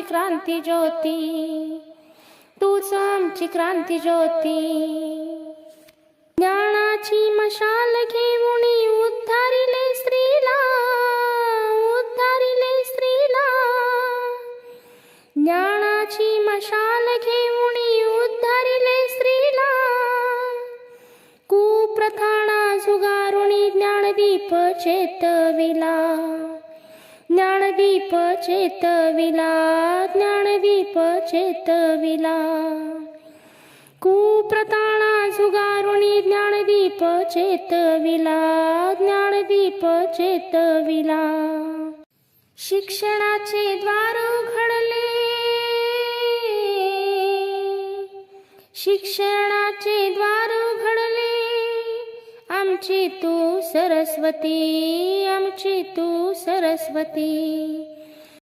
आमची क्रांती ज्योती, तूच आमची क्रांती ज्योती. ज्ञानाची मशाल घेऊन उद्धारिले स्त्रीला, उद्धारिले स्त्रीला. ज्ञानाची मशाल घेऊन उद्धारिले स्त्रीला. कुप्रथाना झुगारुणी ज्ञानदीप चेतविला, ज्ञानदीप चेतविला, ज्ञानदीप चेतविला. कुप्रथाना झुगारुणी ज्ञानदीप चेतविला, ज्ञानदीप चेतविला. शिक्षणाचे द्वार उघडले, शिक्षणाचे द्वार उघडले. आमची तू सरस्वती, आमची तू सरस्वती.